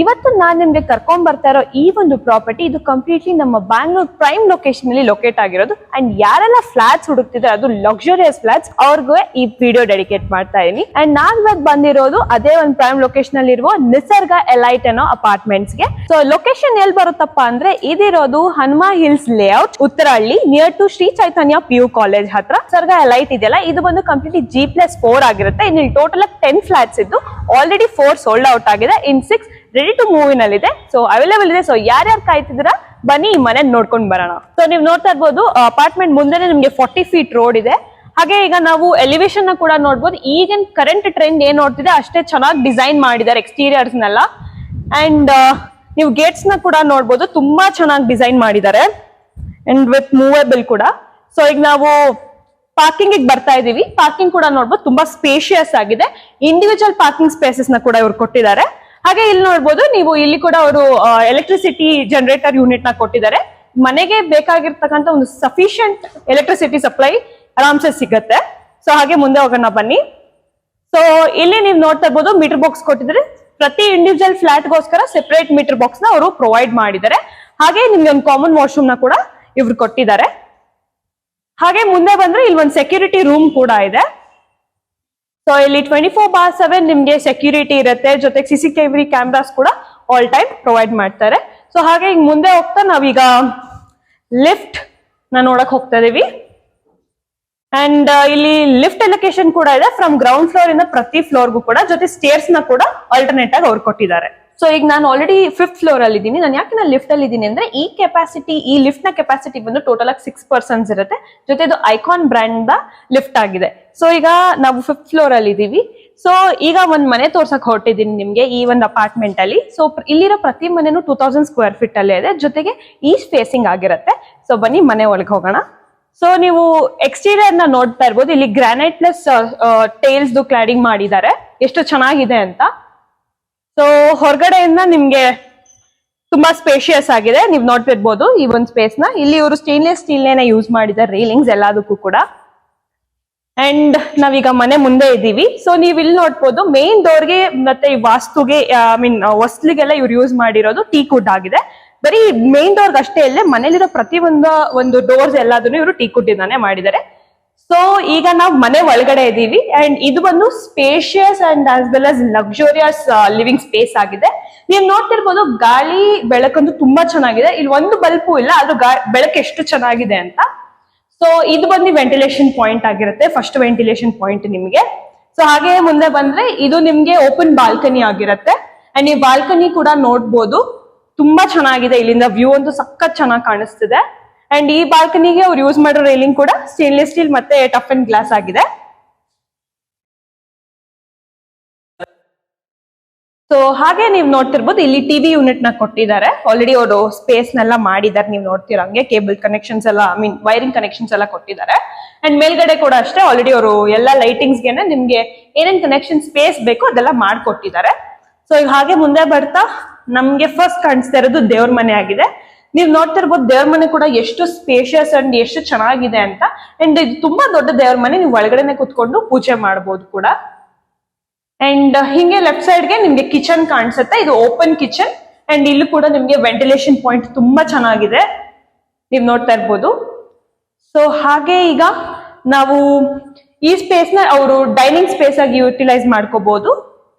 ಇವತ್ತು ನಾನ್ ನಿಮ್ಗೆ ಕರ್ಕೊಂಡ್ ಬರ್ತಾ ಇರೋ ಈ ಒಂದು ಪ್ರಾಪರ್ಟಿ ಇದು ಕಂಪ್ಲೀಟ್ಲಿ ನಮ್ಮ ಬ್ಯಾಂಗ್ಳೂರ್ ಪ್ರೈಮ್ ಲೊಕೇಶನ್ ಅಲ್ಲಿ ಲೊಕೇಟ್ ಆಗಿರೋದು. ಅಂಡ್ ಯಾರೆಲ್ಲ ಫ್ಲಾಟ್ಸ್ ಹುಡುಕ್ತಿದ್ರೆ ಅದು ಲಕ್ಸುರಿಯಸ್ ಫ್ಲಾಟ್ಸ್ ಅವ್ರಿಗೂ ಈ ವಿಡಿಯೋ ಡೆಡಿಕೇಟ್ ಮಾಡ್ತಾ ಇದೀನಿ. ಅಂಡ್ ನಾನ್ ಇವತ್ತು ಬಂದಿರೋದು ಅದೇ ಒಂದು ಪ್ರೈಮ್ ಲೊಕೇಶನ್ ಅಲ್ಲಿ ಇರುವ ನಿಸರ್ಗ ಎಲೈಟ್ ಅನ್ನೋ ಅಪಾರ್ಟ್ಮೆಂಟ್ಸ್ ಗೆ. ಸೊ ಲೊಕೇಶನ್ ಎಲ್ಲಿ ಬರುತ್ತಪ್ಪ ಅಂದ್ರೆ ಇದಿರೋದು Hanuma hills layout, Uttarahalli, near to Shri Chaitanya PU college ಹತ್ರ. ನಿಸರ್ಗ ಎಲೈಟ್ ಇದೆಯಲ್ಲ, ಇದು ಬಂದು ಕಂಪ್ಲೀಟ್ಲಿ G+4 ಆಗಿರುತ್ತೆ. ಇನ್ನು ಟೋಟಲ್ 10 ಫ್ಲಾಟ್ಸ್ ಇದ್ದು ಆಲ್ರೆಡಿ 4 ಸೋಲ್ಡ್ ಔಟ್ ಆಗಿದೆ. ಇನ್ 6 ರೆಡಿ ಟು ಮೂವ್ ಇನ್ ಅಲ್ಲಿ ಇದೆ. ಸೊ ಅವೈಲೇಬಲ್ ಇದೆ. ಸೊ ಯಾರ್ಯಾರು ಕಾಯ್ತಿದ್ದೀರಾ ಬನ್ನಿ ಈ ಮನೆ ನೋಡ್ಕೊಂಡ್ ಬರೋಣ. ಸೊ ನೀವು ನೋಡ್ತಾ ಇರ್ಬೋದು ಅಪಾರ್ಟ್ಮೆಂಟ್ ಮುಂದೆನೆ ನಿಮ್ಗೆ 40 ಫೀಟ್ ರೋಡ್ ಇದೆ. ಹಾಗೆ ಈಗ ನಾವು ಎಲಿವೇಶನ್ ನ ಕೂಡ ನೋಡ್ಬೋದು. ಈಗಿನ ಕರೆಂಟ್ ಟ್ರೆಂಡ್ ಏನ್ ನೋಡ್ತಿದೆ ಅಷ್ಟೇ ಚೆನ್ನಾಗಿ ಡಿಸೈನ್ ಮಾಡಿದ್ದಾರೆ ಎಕ್ಸ್ಟೀರಿಯರ್ಸ್ ನೆಲ್ಲ. ಅಂಡ್ ನೀವು ಗೇಟ್ಸ್ ನ ಕೂಡ ನೋಡ್ಬೋದು, ತುಂಬಾ ಚೆನ್ನಾಗಿ ಡಿಸೈನ್ ಮಾಡಿದ್ದಾರೆ ಅಂಡ್ ವಿತ್ ಮೂವೇಬಲ್ ಕೂಡ. ಸೊ ಈಗ ನಾವು ಪಾರ್ಕಿಂಗ್ ಬರ್ತಾ ಇದೀವಿ. ಪಾರ್ಕಿಂಗ್ ಕೂಡ ನೋಡ್ಬೋದು, ತುಂಬಾ ಸ್ಪೇಷಿಯಸ್ ಆಗಿದೆ. ಇಂಡಿವಿಜುವಲ್ ಪಾರ್ಕಿಂಗ್ ಸ್ಪೇಸಸ್ ನ ಕೂಡ ಇವ್ರು ಕೊಟ್ಟಿದ್ದಾರೆ. ಹಾಗೆ ಇಲ್ಲಿ ನೋಡ್ಬೋದು ನೀವು, ಇಲ್ಲಿ ಕೂಡ ಅವರು ಎಲೆಕ್ಟ್ರಿಸಿಟಿ ಜನರೇಟರ್ ಯೂನಿಟ್ ನ ಕೊಟ್ಟಿದ್ದಾರೆ. ಮನೆಗೆ ಬೇಕಾಗಿರ್ತಕ್ಕಂಥ ಒಂದು ಸಫಿಶಿಯಂಟ್ ಎಲೆಕ್ಟ್ರಿಸಿಟಿ ಸಪ್ಲೈ ಆರಾಮ್ಸೆ ಸಿಗತ್ತೆ. ಸೊ ಹಾಗೆ ಮುಂದೆ ಹೋಗೋಣ ಬನ್ನಿ. ಸೊ ಇಲ್ಲಿ ನೀವು ನೋಡ್ತಾ ಇರ್ಬೋದು ಮೀಟರ್ ಬಾಕ್ಸ್ ಕೊಟ್ಟಿದ್ದಾರೆ. ಪ್ರತಿ ಇಂಡಿವಿಜುವಲ್ ಫ್ಲಾಟ್ ಗೋಸ್ಕರ ಸೆಪರೇಟ್ ಮೀಟರ್ ಬಾಕ್ಸ್ ನ ಅವರು ಪ್ರೊವೈಡ್ ಮಾಡಿದ್ದಾರೆ. ಹಾಗೆ ನಿಮ್ಗೆ ಒಂದು ಕಾಮನ್ ವಾಶ್ರೂಮ್ ನ ಕೂಡ ಇವ್ರು ಕೊಟ್ಟಿದ್ದಾರೆ. ಹಾಗೆ ಮುಂದೆ ಬಂದ್ರೆ ಇಲ್ಲಿ ಒಂದು ಸೆಕ್ಯೂರಿಟಿ ರೂಮ್ ಕೂಡ ಇದೆ. ಸೊ ಇಲ್ಲಿ 24/7 ನಿಮ್ಗೆ ಸೆಕ್ಯೂರಿಟಿ ಇರುತ್ತೆ. ಜೊತೆಗೆ CCTV ಕ್ಯಾಮ್ರಾಸ್ ಕೂಡ ಆಲ್ ಟೈಮ್ ಪ್ರೊವೈಡ್ ಮಾಡ್ತಾರೆ. ಸೊ ಹಾಗೆ ಈಗ ಮುಂದೆ ಹೋಗ್ತಾ ನಾವೀಗ ಲಿಫ್ಟ್ ನ ನೋಡಕ್ ಹೋಗ್ತಾ ಇದೀವಿ. ಅಂಡ್ ಇಲ್ಲಿ ಲಿಫ್ಟ್ ಅಲೋಕೇಶನ್ ಕೂಡ ಇದೆ. ಫ್ರಮ್ ಗ್ರೌಂಡ್ ಫ್ಲೋರ್ ಇಂದ ಪ್ರತಿ ಫ್ಲೋರ್ಗೂ ಕೂಡ, ಜೊತೆ ಸ್ಟೇರ್ಸ್ ನ ಕೂಡ ಆಲ್ಟರ್ನೇಟ್ ಆಗಿ ಅವ್ರು ಕೊಟ್ಟಿದ್ದಾರೆ. ಸೊ ಈಗ ನಾನು ಆಲ್ರೆಡಿ 5th ಫ್ಲೋರ್ ಅಲ್ಲಿ ಇದ್ದೀನಿ. ನಾನು ಯಾಕೆ ಲಿಫ್ಟ್ ಅಲ್ಲಿ ಇದ್ದೀನಿ ಅಂದ್ರೆ ಈ ಲಿಫ್ಟ್ ನ ಕೆಪಾಸಿಟಿ ಬಂದು ಟೋಟಲ್ ಆಗಿ 6 ಪರ್ಸನ್ಸ್ ಇರುತ್ತೆ. ಜೊತೆ ಇದು ಐಕಾನ್ ಬ್ರ್ಯಾಂಡ್ ದ ಲಿಫ್ಟ್ ಆಗಿದೆ. ಸೊ ಈಗ ನಾವು 5th ಫ್ಲೋರ್ ಅಲ್ಲಿ ಇದೀವಿ. ಸೊ ಈಗ ಒಂದ್ ಮನೆ ತೋರ್ಸಕ್ ಹೊರಟಿದ್ದೀನಿ ನಿಮ್ಗೆ ಈ ಒಂದು ಅಪಾರ್ಟ್ಮೆಂಟ್ ಅಲ್ಲಿ. ಸೊ ಇಲ್ಲಿರೋ ಪ್ರತಿ ಮನೆನೂ 2000 ಸ್ಕ್ವೇರ್ ಫೀಟ್ ಅಲ್ಲೇ ಇದೆ. ಜೊತೆಗೆ ಈಸ್ಟ್ ಫೇಸಿಂಗ್ ಆಗಿರುತ್ತೆ. ಸೊ ಬನ್ನಿ ಮನೆ ಒಳಗೆ ಹೋಗೋಣ. ಸೊ ನೀವು ಎಕ್ಸ್ಟೀರಿಯರ್ ನ ನೋಡ್ತಾ ಇರ್ಬೋದು. ಇಲ್ಲಿ ಗ್ರಾನೈಟ್ ಪ್ಲಸ್ ಟೈಲ್ಸ್ ಕ್ಲಾಡಿಂಗ್ ಮಾಡಿದ್ದಾರೆ. ಎಷ್ಟು ಚೆನ್ನಾಗಿದೆ ಅಂತ. ಸೊ ಹೊರಗಡೆಯಿಂದ ನಿಮ್ಗೆ ತುಂಬಾ ಸ್ಪೇಷಿಯಸ್ ಆಗಿದೆ. ನೀವು ನೋಡ್ತಿರ್ಬೋದು ಈ ಒಂದು ಸ್ಪೇಸ್ ನ. ಇಲ್ಲಿ ಇವರು ಸ್ಟೇನ್ಲೆಸ್ ಸ್ಟೀಲ್ ನೇ ಯೂಸ್ ಮಾಡಿದ್ದಾರೆ ರೈಲಿಂಗ್ಸ್ ಎಲ್ಲದಕ್ಕೂ ಕೂಡ. ಅಂಡ್ ನಾವೀಗ ಮನೆ ಮುಂದೆ ಇದ್ದೀವಿ. ಸೊ ನೀವು ಇಲ್ಲಿ ನೋಡ್ಬೋದು ಮೇನ್ ಡೋರ್ಗೆ ಮತ್ತೆ ಈ ವಾಸ್ತುಗೆ ಹೊಸ್ಲಿಗೆಲ್ಲ ಇವ್ರು ಯೂಸ್ ಮಾಡಿರೋದು ಟೀಕ್ ವುಡ್ ಆಗಿದೆ. ಬರೀ ಮೇನ್ ಡೋರ್ಗೆ ಅಷ್ಟೇ ಅಲ್ಲೇ ಮನೇಲಿರೋ ಪ್ರತಿ ಒಂದು ಡೋರ್ಸ್ ಎಲ್ಲದನ್ನು ಇವರು ಟೀಕ್ ವುಡ್ ಇಂದಾನೆ ಮಾಡಿದ್ದಾರೆ. ಸೊ ಈಗ ನಾವು ಮನೆ ಒಳಗಡೆ ಇದ್ದೀವಿ. ಅಂಡ್ ಇದು ಬಂದು spacious and as well as luxurious living space ಆಗಿದೆ. ನೀವು ನೋಡ್ತಿರ್ಬೋದು ಗಾಳಿ ಬೆಳಕಂತೂ ತುಂಬಾ ಚೆನ್ನಾಗಿದೆ. ಇಲ್ಲಿ ಒಂದು ಬಲ್ಪು ಇಲ್ಲ, ಆದ್ರೂ ಬೆಳಕು ಎಷ್ಟು ಚೆನ್ನಾಗಿದೆ ಅಂತ. ಸೊ ಇದು ಬಂದು ವೆಂಟಿಲೇಷನ್ ಪಾಯಿಂಟ್ ಆಗಿರುತ್ತೆ, ಫಸ್ಟ್ ವೆಂಟಿಲೇಷನ್ ಪಾಯಿಂಟ್ ನಿಮ್ಗೆ. ಸೊ ಹಾಗೆ ಮುಂದೆ ಬಂದ್ರೆ ಇದು ನಿಮ್ಗೆ ಓಪನ್ ಬಾಲ್ಕನಿ ಆಗಿರುತ್ತೆ. ಅಂಡ್ ಈ ಬಾಲ್ಕನಿ ಕೂಡ ನೋಡ್ಬೋದು, ತುಂಬಾ ಚೆನ್ನಾಗಿದೆ. ಇಲ್ಲಿಂದ ವ್ಯೂ ಅಂತೂ ಸಖತ್ ಚೆನ್ನಾಗಿ ಕಾಣಿಸ್ತಿದೆ. ಅಂಡ್ ಈ ಬಾಲ್ಕನಿಗೆ ಅವ್ರು ಯೂಸ್ ಮಾಡೋ ರೈಲಿಂಗ್ ಕೂಡ ಸ್ಟೇನ್ಲೆಸ್ ಸ್ಟೀಲ್ ಮತ್ತೆ ಟಫ್ ಅಂಡ್ ಗ್ಲಾಸ್ ಆಗಿದೆ. ಸೊ ಹಾಗೆ ನೀವು ನೋಡ್ತಿರ್ಬೋದು ಇಲ್ಲಿ ಟಿವಿ ಯೂನಿಟ್ ನ ಕೊಟ್ಟಿದ್ದಾರೆ. ಆಲ್ರೆಡಿ ಅವರು ಸ್ಪೇಸ್ ನೆಲ್ಲ ಮಾಡಿದ್ದಾರೆ. ನೀವು ನೋಡ್ತಿರಂಗೆ ಕೇಬಲ್ ಕನೆಕ್ಷನ್ಸ್ ಎಲ್ಲ ವೈರಿಂಗ್ ಕನೆಕ್ಷನ್ಸ್ ಎಲ್ಲ ಕೊಟ್ಟಿದ್ದಾರೆ. ಅಂಡ್ ಮೇಲ್ಗಡೆ ಕೂಡ ಅಷ್ಟೇ ಆಲ್ರೆಡಿ ಅವರು ಎಲ್ಲ ಲೈಟಿಂಗ್ಸ್ ಗೆನೆ ನಿಮ್ಗೆ ಏನೇನ್ ಕನೆಕ್ಷನ್ ಸ್ಪೇಸ್ ಬೇಕು ಅದೆಲ್ಲ ಮಾಡ್ಕೊಟ್ಟಿದ್ದಾರೆ. ಸೊ ಈಗ ಹಾಗೆ ಮುಂದೆ ಬರ್ತಾ ನಮ್ಗೆ ಫಸ್ಟ್ ಕಾಣಿಸ್ತಾ ಇರೋದು ದೇವ್ರ ಮನೆ ಆಗಿದೆ. ನೀವು ನೋಡ್ತಿರ್ಬೋದು ದೇವ್ರ ಮನೆ ಕೂಡ ಎಷ್ಟು ಸ್ಪೇಷಿಯಸ್ ಅಂಡ್ ಎಷ್ಟು ಚೆನ್ನಾಗಿದೆ ಅಂತ. ಅಂಡ್ ಇದು ತುಂಬಾ ದೊಡ್ಡ ದೇವ್ರ ಮನೆ. ನೀವು ಒಳಗಡೆನೆ ಕುತ್ಕೊಂಡು ಪೂಜೆ ಮಾಡಬಹುದು ಕೂಡ. ಅಂಡ್ ಹಿಂಗೆ ಲೆಫ್ಟ್ ಸೈಡ್ಗೆ ನಿಮ್ಗೆ ಕಿಚನ್ ಕಾಣಿಸುತ್ತೆ. ಇದು ಓಪನ್ ಕಿಚನ್. ಅಂಡ್ ಇಲ್ಲೂ ಕೂಡ ನಿಮ್ಗೆ ವೆಂಟಿಲೇಷನ್ ಪಾಯಿಂಟ್ ತುಂಬಾ ಚೆನ್ನಾಗಿದೆ, ನೀವು ನೋಡ್ತಾ ಇರ್ಬೋದು. ಸೊ ಹಾಗೆ ಈಗ ನಾವು ಈ ಸ್ಪೇಸ್ ನ ಅವರು ಡೈನಿಂಗ್ ಸ್ಪೇಸ್ ಆಗಿ ಯುಟಿಲೈಸ್ ಮಾಡ್ಕೋಬಹುದು.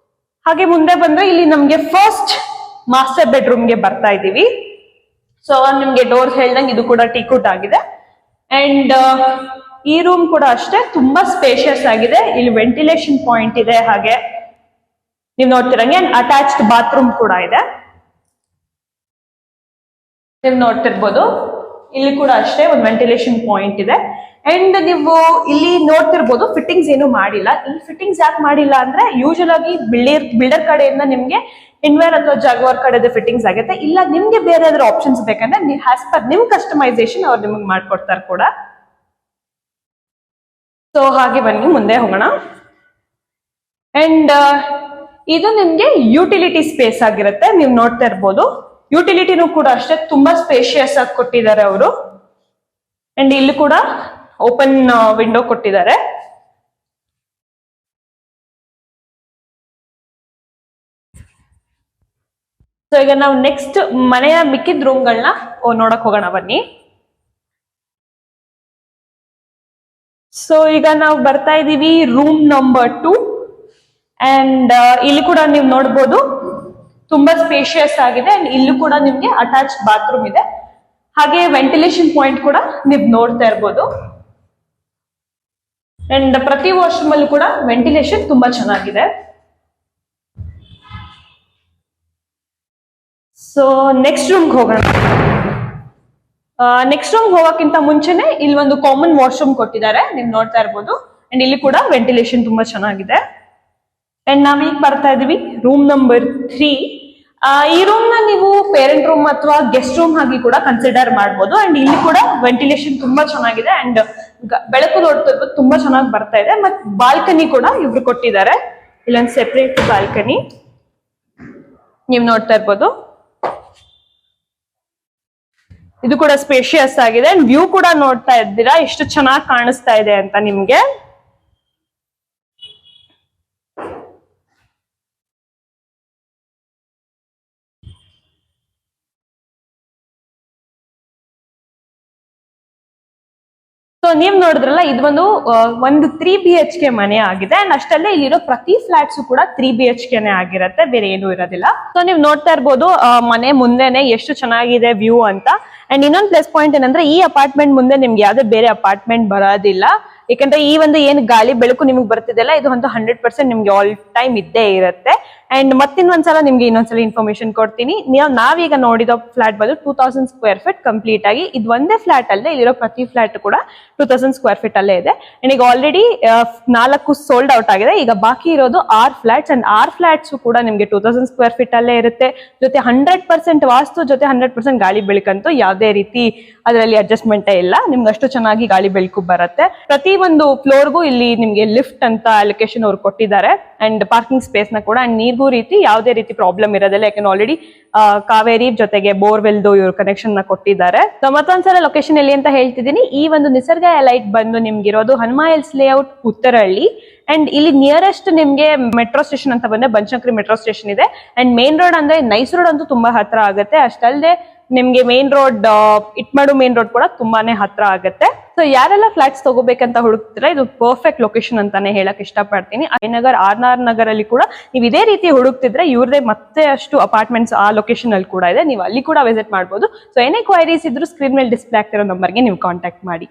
ಹಾಗೆ ಮುಂದೆ ಬಂದ್ರೆ ಇಲ್ಲಿ ನಮ್ಗೆ ಫಸ್ಟ್ ಮಾಸ್ಟರ್ ಬೆಡ್ರೂಮ್ ಗೆ ಬರ್ತಾ ಇದೀವಿ. ಸೊ ನಿಮ್ಗೆ ಡೋರ್ಸ್ ಹೇಳ್ದಂಗೆ ಇದು ಕೂಡ ಟೀಕ್ ವುಡ್ ಆಗಿದೆ. ಅಂಡ್ ಈ ರೂಮ್ ಕೂಡ ಅಷ್ಟೇ ತುಂಬಾ ಸ್ಪೇಷಿಯಸ್ ಆಗಿದೆ. ಇಲ್ಲಿ ವೆಂಟಿಲೇಷನ್ ಪಾಯಿಂಟ್ ಇದೆ. ಹಾಗೆ ನೀವು ನೋಡ್ತಿರಂಗೆ ಅಟ್ಯಾಚ್ಡ್ ಬಾತ್ರೂಮ್ ಕೂಡ ಇದೆ. ನೀವು ನೋಡ್ತಿರ್ಬೋದು ಇಲ್ಲಿ ಕೂಡ ಅಷ್ಟೇ ಒಂದು ವೆಂಟಿಲೇಷನ್ ಪಾಯಿಂಟ್ ಇದೆ. ಅಂಡ್ ನೀವು ಇಲ್ಲಿ ನೋಡ್ತಿರ್ಬೋದು ಫಿಟ್ಟಿಂಗ್ಸ್ ಏನು ಮಾಡಿಲ್ಲ. ಈ ಫಿಟ್ಟಿಂಗ್ಸ್ ಯಾಕೆ ಮಾಡಿಲ್ಲ ಅಂದ್ರೆ ಯೂಶುವಲ್ ಆಗಿ ಬಿಲ್ಡರ್ ಕಡೆಯಿಂದ ನಿಮ್ಗೆ ಇನ್ವೇರ್ ಅಥವಾ ಜಾಗ್ವಾರ್ ಕಡೆದ ಫಿಟ್ಟಿಂಗ್ಸ್ ಆಗುತ್ತೆ. ಇಲ್ಲ ನಿಮ್ಗೆ ಬೇರೆ ಯಾವ್ದಾದ್ರು ಆಪ್ಷನ್ಸ್ ಬೇಕಂದ್ರೆ ಆಸ್ ಪರ್ ನಿಮ್ ಕಸ್ಟಮೈಸೇಷನ್ ಅವ್ರು ನಿಮ್ಗೆ ಮಾಡ್ಕೊಡ್ತಾರೆ ಕೂಡ. ಸೊ ಹಾಗೆ ಬನ್ನಿ ಮುಂದೆ ಹೋಗೋಣ. ಅಂಡ್ ಇದು ನಿಮ್ಗೆ ಯುಟಿಲಿಟಿ ಸ್ಪೇಸ್ ಆಗಿರುತ್ತೆ. ನೀವು ನೋಡ್ತಾ ಇರ್ಬೋದು ಯುಟಿಲಿಟಿನೂ ಕೂಡ ಅಷ್ಟೇ ತುಂಬಾ ಸ್ಪೇಷಿಯಸ್ ಆಗಿ ಕೊಟ್ಟಿದ್ದಾರೆ ಅವರು. ಅಂಡ್ ಇಲ್ಲಿ ಕೂಡ ಓಪನ್ ವಿಂಡೋ ಕೊಟ್ಟಿದ್ದಾರೆ. ಸೊ ಈಗ ನಾವು ನೆಕ್ಸ್ಟ್ ಮನೆಯ ಮಿಕ್ಕಿದ ರೂಮ್ಗಳನ್ನ ನೋಡಕ್ ಹೋಗೋಣ ಬನ್ನಿ. ಸೊ ಈಗ ನಾವು ಬರ್ತಾ ಇದೀವಿ ರೂಮ್ ನಂಬರ್ 2 ಅಂಡ್ ಇಲ್ಲಿ ಕೂಡ ನೀವು ನೋಡ್ಬೋದು ತುಂಬಾ ಸ್ಪೇಷಿಯಸ್ ಆಗಿದೆ ಅಂಡ್ ಇಲ್ಲೂ ಕೂಡ ನಿಮ್ಗೆ ಅಟ್ಯಾಚ್ ಬಾತ್ರೂಮ್ ಇದೆ. ಹಾಗೆ ವೆಂಟಿಲೇಷನ್ ಪಾಯಿಂಟ್ ಕೂಡ ನೀವು ನೋಡ್ತಾ ಇರ್ಬೋದು. ಅಂಡ್ ಪ್ರತಿ ವಾಶ್ರೂಮ್ ಅಲ್ಲೂ ಕೂಡ ವೆಂಟಿಲೇಷನ್ ತುಂಬಾ ಚೆನ್ನಾಗಿದೆ. ಸೊ ನೆಕ್ಸ್ಟ್ ರೂಮ್ಗೆ ಹೋಗೋಣ. ನೆಕ್ಸ್ಟ್ ರೂಮ್ ಹೋಗೋಕ್ಕಿಂತ ಮುಂಚೆನೆ ಇಲ್ಲಿ ಒಂದು ಕಾಮನ್ ವಾಶ್ರೂಮ್ ಕೊಟ್ಟಿದ್ದಾರೆ, ನೀವು ನೋಡ್ತಾ ಇರ್ಬೋದು. ಅಂಡ್ ಇಲ್ಲಿ ಕೂಡ ವೆಂಟಿಲೇಷನ್ ತುಂಬಾ ಚೆನ್ನಾಗಿದೆ. ಅಂಡ್ ನಾವೀಗ ಬರ್ತಾ ಇದೀವಿ ರೂಮ್ ನಂಬರ್ 3. ಈ ರೂಮ್ ನ ನೀವು ಪೇರೆಂಟ್ ರೂಮ್ ಅಥವಾ ಗೆಸ್ಟ್ ರೂಮ್ ಆಗಿ ಕೂಡ ಕನ್ಸಿಡರ್ ಮಾಡ್ಬೋದು. ಅಂಡ್ ಇಲ್ಲಿ ಕೂಡ ವೆಂಟಿಲೇಷನ್ ತುಂಬಾ ಚೆನ್ನಾಗಿದೆ ಅಂಡ್ ಬೆಳಕು ನೋಡ್ತಾ ಇರ್ಬೋದು, ತುಂಬಾ ಚೆನ್ನಾಗಿ ಬರ್ತಾ ಇದೆ. ಮತ್ತೆ ಬಾಲ್ಕನಿ ಕೂಡ ಇವ್ರು ಕೊಟ್ಟಿದ್ದಾರೆ, ಇಲ್ಲೊಂದು ಸೆಪರೇಟ್ ಬಾಲ್ಕನಿ ನೀವು ನೋಡ್ತಾ ಇರ್ಬೋದು. ಇದು ಕೂಡ ಸ್ಪೇಷಿಯಸ್ ಆಗಿದೆ ಅಂಡ್ ವ್ಯೂ ಕೂಡ ನೋಡ್ತಾ ಇದ್ದೀರಾ ಎಷ್ಟು ಚೆನ್ನಾಗಿ ಕಾಣಿಸ್ತಾ ಇದೆ ಅಂತ ನಿಮ್ಗೆ. ಸೊ ನೀವ್ ನೋಡಿದ್ರಲ್ಲ, ಇದು ಒಂದು 3 BHK ಮನೆ ಆಗಿದೆ ಅಂಡ್ ಅಷ್ಟಲ್ಲೇ ಇಲ್ಲಿರೋ ಪ್ರತಿ ಫ್ಲಾಟ್ಸ್ ಕೂಡ 3 BHK ಆಗಿರುತ್ತೆ, ಬೇರೆ ಏನು ಇರೋದಿಲ್ಲ. ಸೊ ನೀವ್ ನೋಡ್ತಾ ಇರ್ಬೋದು ಮನೆ ಮುಂದೆನೆ ಎಷ್ಟು ಚೆನ್ನಾಗಿದೆ ವ್ಯೂ ಅಂತ. ಅಂಡ್ ಇನ್ನೊಂದು ಪ್ಲಸ್ ಪಾಯಿಂಟ್ ಏನಂದ್ರೆ ಈ ಅಪಾರ್ಟ್ಮೆಂಟ್ ಮುಂದೆ ನಿಮ್ಗೆ ಯಾವ್ದೇ ಬೇರೆ ಅಪಾರ್ಟ್ಮೆಂಟ್ ಬರೋದಿಲ್ಲ. ಯಾಕಂದ್ರೆ ಈ ಒಂದು ಏನ್ ಗಾಳಿ ಬೆಳಕು ನಿಮ್ಗೆ ಬರ್ತಿದೆಲ್ಲ ಇದು ಒಂದು 100% ನಿಮ್ಗೆ ಆಲ್ ಟೈಮ್ ಇದ್ದೇ ಇರುತ್ತೆ. ಅಂಡ್ ಮತ್ತಿನ್ನೊಂದ್ಸಲ ನಿಮ್ಗೆ ಇನ್ನೊಂದ್ಸಲ ಇನ್ಫಾರ್ಮೇಶನ್ ಕೊಡ್ತೀನಿ. ನಾವೀಗ ನೋಡಿದ ಫ್ಲಾಟ್ ಬಂದು 2000 ಸ್ಕ್ವೇರ್ ಫೀಟ್ ಕಂಪ್ಲೀಟ್ ಆಗಿ. ಇದು ಒಂದೇ ಫ್ಲಾಟ್ ಅಲ್ಲದೆ ಇಲ್ಲಿರೋ ಪ್ರತಿ ಫ್ಲಾಟ್ ಕೂಡ 2000 ಸ್ಕ್ವೇರ್ ಫೀಟ್ ಅಲ್ಲೇ ಇದೆ. ಅಂಡ್ ಈಗ ಆಲ್ರೆಡಿ 4 ಸೋಲ್ಡ್ ಔಟ್ ಆಗಿದೆ. ಈಗ ಬಾಕಿ ಇರೋದು 6 ಫ್ಲಾಟ್ಸ್ ಅಂಡ್ 6 ಫ್ಲಾಟ್ಸ್ ಕೂಡ ನಿಮ್ಗೆ 2000 ಸ್ಕ್ವೇರ್ ಫೀಟ್ ಅಲ್ಲೇ ಇರುತ್ತೆ. ಜೊತೆ 100% ವಾಸ್ತು ಜೊತೆ 100% ಗಾಳಿ ಬೆಳಕಂತೂ ಯಾವ್ದೇ ರೀತಿ ಅದರಲ್ಲಿ ಅಡ್ಜಸ್ಟ್ಮೆಂಟ್ ಇಲ್ಲ. ನಿಮ್ಗೆ ಅಷ್ಟು ಚೆನ್ನಾಗಿ ಗಾಳಿ ಬೆಳಕು ಬರುತ್ತೆ. ಪ್ರತಿ ಒಂದು ಫ್ಲೋರ್ಗೂ ಇಲ್ಲಿ ನಿಮ್ಗೆ ಲಿಫ್ಟ್ ಅಂತ ಅಲೋಕೇಶನ್ ಅವ್ರು ಕೊಟ್ಟಿದ್ದಾರೆ ಅಂಡ್ ಪಾರ್ಕಿಂಗ್ ಸ್ಪೇಸ್ ನ ಕೂಡ. ಅಂಡ್ ನೀರ್ಗೂ ರೀತಿ ಯಾವುದೇ ರೀತಿ ಪ್ರಾಬ್ಲಮ್ ಇರೋದಿಲ್ಲ, ಯಾಕಂದ್ರೆ ಆಲ್ರೆಡಿ ಕಾವೇರಿ ಜೊತೆಗೆ ಬೋರ್ವೆಲ್ದು ಇವ್ರು ಕನೆಕ್ಷನ್ ನ ಕೊಟ್ಟಿದ್ದಾರೆ. ಸೊ ಮತ್ತೊಂದ್ಸಲ ಲೊಕೇಶನ್ ಎಲ್ಲಿ ಅಂತ ಹೇಳ್ತಿದ್ದೀನಿ. ಈ ಒಂದು ನಿಸರ್ಗ ಲೈಟ್ ಬಂದು ನಿಮ್ಗಿರೋದು Hanuma hills layout Uttarahalli. And ಇಲ್ಲಿ ನಿಯರೆಸ್ಟ್ ನಿಮ್ಗೆ ಮೆಟ್ರೋ ಸ್ಟೇಷನ್ ಅಂತ ಬಂದ್ರೆ ಬನಶಂಕರಿ ಮೆಟ್ರೋ ಸ್ಟೇಷನ್ ಇದೆ. ಅಂಡ್ ಮೇನ್ ರೋಡ್ ಅಂದ್ರೆ ನೈಸ್ ರೋಡ್ ಅಂತೂ ತುಂಬಾ ಹತ್ರ ಆಗುತ್ತೆ. ಅಷ್ಟಲ್ಲದೆ ನಿಮ್ಗೆ ಮೇನ್ ರೋಡ್ ಇಟ್ಮಾಡು ಮೇನ್ ರೋಡ್ ಕೂಡ ತುಂಬಾನೇ ಹತ್ರ ಆಗುತ್ತೆ. ಸೊ ಯಾರೆಲ್ಲ ಫ್ಲಾಟ್ಸ್ ತಗೋಬೇಕಂತ ಹುಡುಕ್ತಿರ ಇದು ಪರ್ಫೆಕ್ಟ್ ಲೊಕೇಶನ್ ಅಂತಾನೆ ಹೇಳಕ್ ಇಷ್ಟಪಡ್ತೀನಿ. ನಗರ್ RR ನಗರ್ ಅಲ್ಲಿ ಕೂಡ ನೀವು ಇದೇ ರೀತಿ ಹುಡುಕ್ತಿದ್ರೆ ಇವ್ರದೇ ಮತ್ತೆ ಅಷ್ಟು ಅಪಾರ್ಟ್ಮೆಂಟ್ಸ್ ಆ ಲೊಕೇಶನ್ ಅಲ್ಲಿ ಕೂಡ ಇದೆ, ನೀವು ಅಲ್ಲಿ ಕೂಡ ವಿಸಿಟ್ ಮಾಡಬಹುದು. ಸೊ ಏನೇ ಕ್ವೈರೀಸ್ ಇದ್ರು ಸ್ಕ್ರೀನ್ ಮೇಲೆ ಡಿಸ್ಪ್ಲೇ ಆಗ್ತಿರೋ ನಂಬರ್ಗೆ ನೀವು ಕಾಂಟ್ಯಾಕ್ಟ್ ಮಾಡಿ.